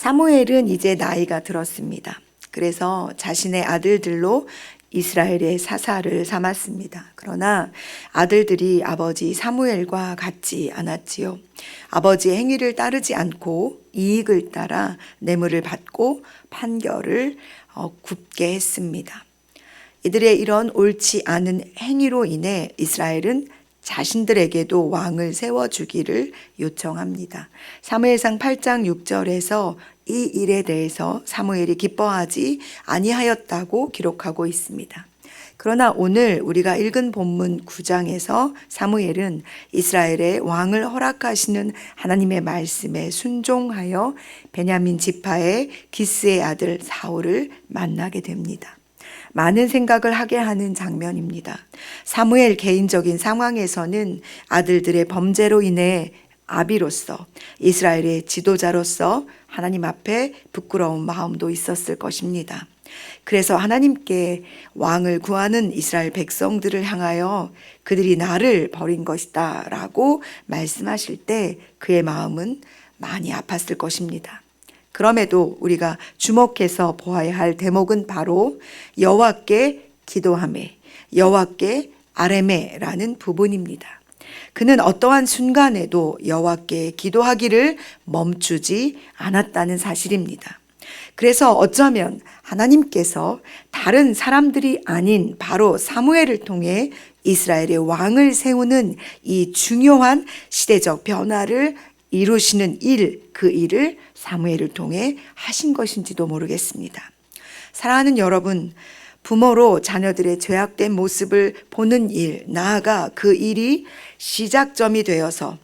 사무엘은 이제 나이가 들었습니다. 그래서 자신의 아들들로 이스라엘의 사사를 삼았습니다. 그러나 아들들이 아버지 사무엘과 같지 않았지요. 아버지의 행위를 따르지 않고 이익을 따라 뇌물을 받고 판결을 굽게 했습니다. 이들의 이런 옳지 않은 행위로 인해 이스라엘은 자신들에게도 왕을 세워주기를 요청합니다. 사무엘상 8장 6절에서 이 일에 대해서 사무엘이 기뻐하지 아니하였다고 기록하고 있습니다. 그러나 오늘 우리가 읽은 본문 9장에서 사무엘은 이스라엘의 왕을 허락하시는 하나님의 말씀에 순종하여 베냐민 지파의 기스의 아들 사울을 만나게 됩니다. 많은 생각을 하게 하는 장면입니다. 사무엘 개인적인 상황에서는 아들들의 범죄로 인해 아비로서 이스라엘의 지도자로서 하나님 앞에 부끄러운 마음도 있었을 것입니다. 그래서 하나님께 왕을 구하는 이스라엘 백성들을 향하여 그들이 나를 버린 것이다 라고 말씀하실 때 그의 마음은 많이 아팠을 것입니다. 그럼에도 우리가 주목해서 보아야 할 대목은 바로 여호와께 기도하매, 여호와께 아뢰매라는 부분입니다. 그는 어떠한 순간에도 여호와께 기도하기를 멈추지 않았다는 사실입니다. 그래서 어쩌면 하나님께서 다른 사람들이 아닌 바로 사무엘을 통해 이스라엘의 왕을 세우는 이 중요한 시대적 변화를 이루시는 그 일을 사무엘을 통해 하신 것인지도 모르겠습니다. 사랑하는 여러분, 부모로 자녀들의 죄악된 모습을 보는 일, 나아가 그 일이 시작점이 되어서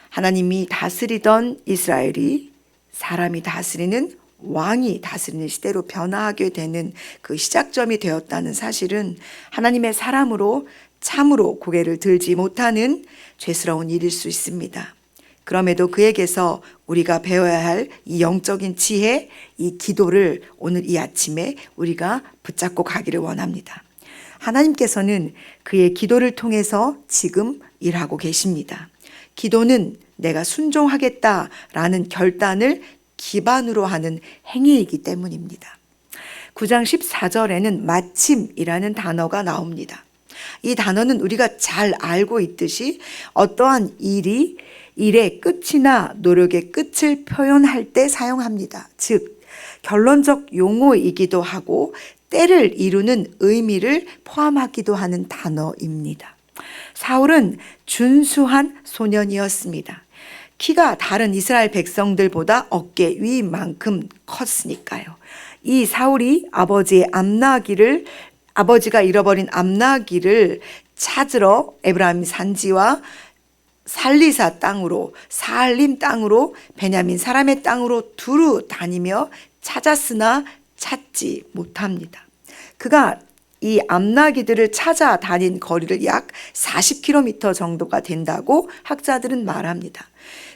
하나님이 다스리던 이스라엘이 사람이 다스리는 왕이 다스리는 시대로 변화하게 되는 그 시작점이 되었다는 사실은 하나님의 사람으로 참으로 고개를 들지 못하는 죄스러운 일일 수 있습니다. 그럼에도 그에게서 우리가 배워야 할 이 영적인 지혜, 이 기도를 오늘 이 아침에 우리가 붙잡고 가기를 원합니다. 하나님께서는 그의 기도를 통해서 지금 일하고 계십니다. 기도는 내가 순종하겠다라는 결단을 기반으로 하는 행위이기 때문입니다. 9장 14절에는 마침이라는 단어가 나옵니다. 이 단어는 우리가 잘 알고 있듯이 어떠한 일의 끝이나 노력의 끝을 표현할 때 사용합니다. 즉, 결론적 용어이기도 하고 때를 이루는 의미를 포함하기도 하는 단어입니다. 사울은 준수한 소년이었습니다. 키가 다른 이스라엘 백성들보다 어깨 위만큼 컸으니까요. 이 사울이 아버지가 잃어버린 암나기를 찾으러 에브라임 산지와 살리사 땅으로, 사알림 땅으로, 베냐민 사람의 땅으로 두루 다니며 찾았으나 찾지 못합니다. 그가 이 암나기들을 찾아다닌 거리를 약 40km 정도가 된다고 학자들은 말합니다.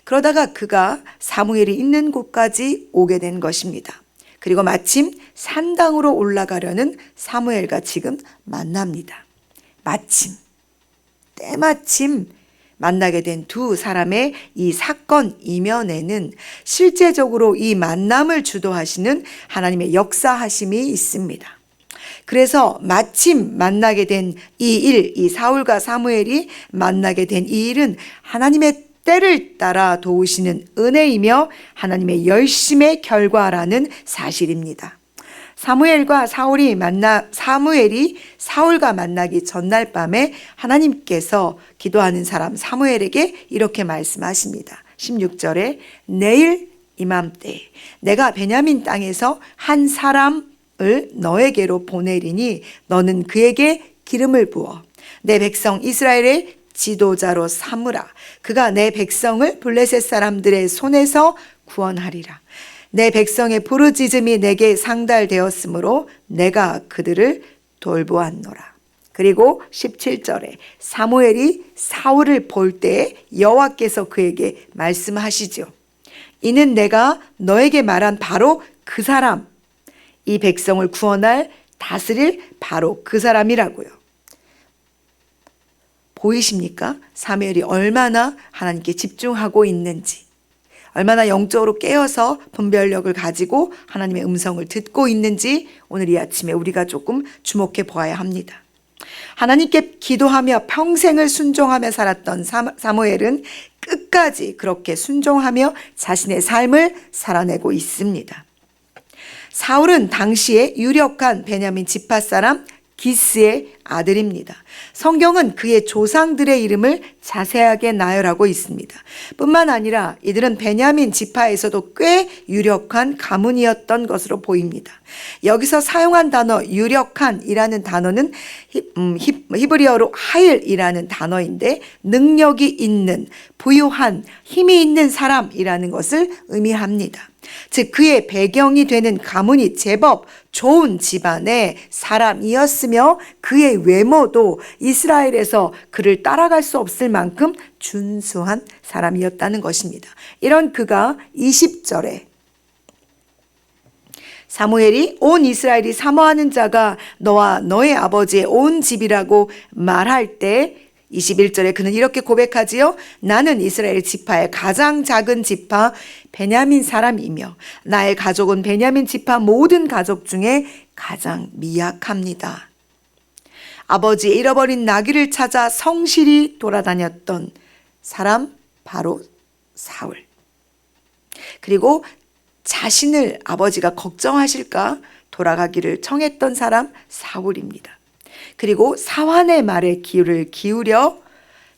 그러다가 그가 사무엘이 있는 곳까지 오게 된 것입니다. 그리고 마침 산당으로 올라가려는 사무엘과 지금 만납니다. 때마침 만나게 된 두 사람의 이 사건 이면에는 실제적으로 이 만남을 주도하시는 하나님의 역사하심이 있습니다. 그래서 마침 만나게 된 이 사울과 사무엘이 만나게 된 이 일은 하나님의 때를 따라 도우시는 은혜이며 하나님의 열심의 결과라는 사실입니다. 사무엘이 사울과 만나기 전날 밤에 하나님께서 기도하는 사람 사무엘에게 이렇게 말씀하십니다. 16절에 내일 이맘때 내가 베냐민 땅에서 한 사람을 너에게로 보내리니 너는 그에게 기름을 부어 내 백성 이스라엘의 지도자로 삼으라. 그가 내 백성을 블레셋 사람들의 손에서 구원하리라. 내 백성의 부르짖음이 내게 상달되었으므로 내가 그들을 돌보았노라. 그리고 17절에 사무엘이 사울을 볼 때 여호와께서 그에게 말씀하시죠. 이는 내가 너에게 말한 바로 그 사람, 이 백성을 구원할 다스릴 바로 그 사람이라고요. 보이십니까? 사무엘이 얼마나 하나님께 집중하고 있는지, 얼마나 영적으로 깨어서 분별력을 가지고 하나님의 음성을 듣고 있는지 오늘 이 아침에 우리가 조금 주목해 보아야 합니다. 하나님께 기도하며 평생을 순종하며 살았던 사무엘은 끝까지 그렇게 순종하며 자신의 삶을 살아내고 있습니다. 사울은 당시에 유력한 베냐민 지파 사람 기스의 아들입니다. 성경은 그의 조상들의 이름을 자세하게 나열하고 있습니다. 뿐만 아니라 이들은 베냐민 지파에서도 꽤 유력한 가문이었던 것으로 보입니다. 여기서 사용한 단어 유력한이라는 단어는 히브리어로 하일이라는 단어인데 능력이 있는, 부유한, 힘이 있는 사람이라는 것을 의미합니다. 즉 그의 배경이 되는 가문이 제법 좋은 집안의 사람이었으며 그의 외모도 이스라엘에서 그를 따라갈 수 없을 만큼 준수한 사람이었다는 것입니다. 이런 그가 20절에 사무엘이 온 이스라엘이 사모하는 자가 너와 너의 아버지의 온 집이라고 말할 때 21절에 그는 이렇게 고백하지요. 나는 이스라엘 지파의 가장 작은 지파 베냐민 사람이며 나의 가족은 베냐민 지파 모든 가족 중에 가장 미약합니다. 아버지의 잃어버린 나귀를 찾아 성실히 돌아다녔던 사람 바로 사울. 그리고 자신을 아버지가 걱정하실까 돌아가기를 청했던 사람 사울입니다. 그리고 사환의 말에 귀를 기울여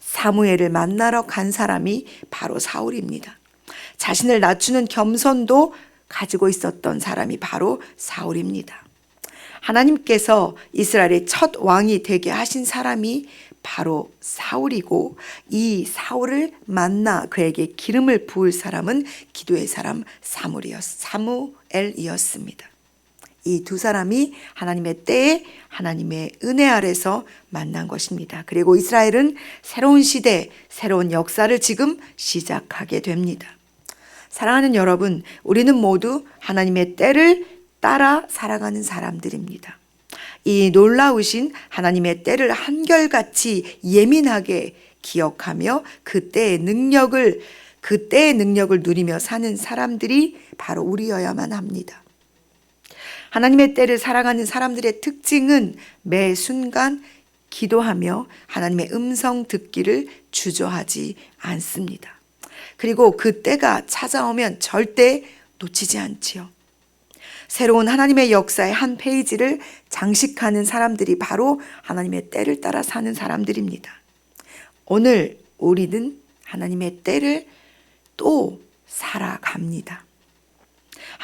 사무엘을 만나러 간 사람이 바로 사울입니다. 자신을 낮추는 겸손도 가지고 있었던 사람이 바로 사울입니다. 하나님께서 이스라엘의 첫 왕이 되게 하신 사람이 바로 사울이고 이 사울을 만나 그에게 기름을 부을 사람은 기도의 사람 사무엘이었습니다. 이 두 사람이 하나님의 때에 하나님의 은혜 아래서 만난 것입니다. 그리고 이스라엘은 새로운 시대, 새로운 역사를 지금 시작하게 됩니다. 사랑하는 여러분, 우리는 모두 하나님의 때를 따라 살아가는 사람들입니다. 이 놀라우신 하나님의 때를 한결같이 예민하게 기억하며 그 때의 능력을 누리며 사는 사람들이 바로 우리여야만 합니다. 하나님의 때를 살아가는 사람들의 특징은 매 순간 기도하며 하나님의 음성 듣기를 주저하지 않습니다. 그리고 그 때가 찾아오면 절대 놓치지 않지요. 새로운 하나님의 역사의 한 페이지를 장식하는 사람들이 바로 하나님의 때를 따라 사는 사람들입니다. 오늘 우리는 하나님의 때를 또 살아갑니다.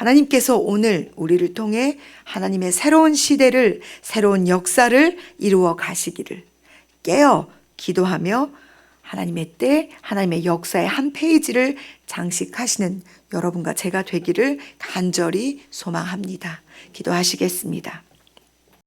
하나님께서 오늘 우리를 통해 하나님의 새로운 시대를, 새로운 역사를 이루어 가시기를 깨어 기도하며 하나님의 때, 하나님의 역사의 한 페이지를 장식하시는 여러분과 제가 되기를 간절히 소망합니다. 기도하시겠습니다.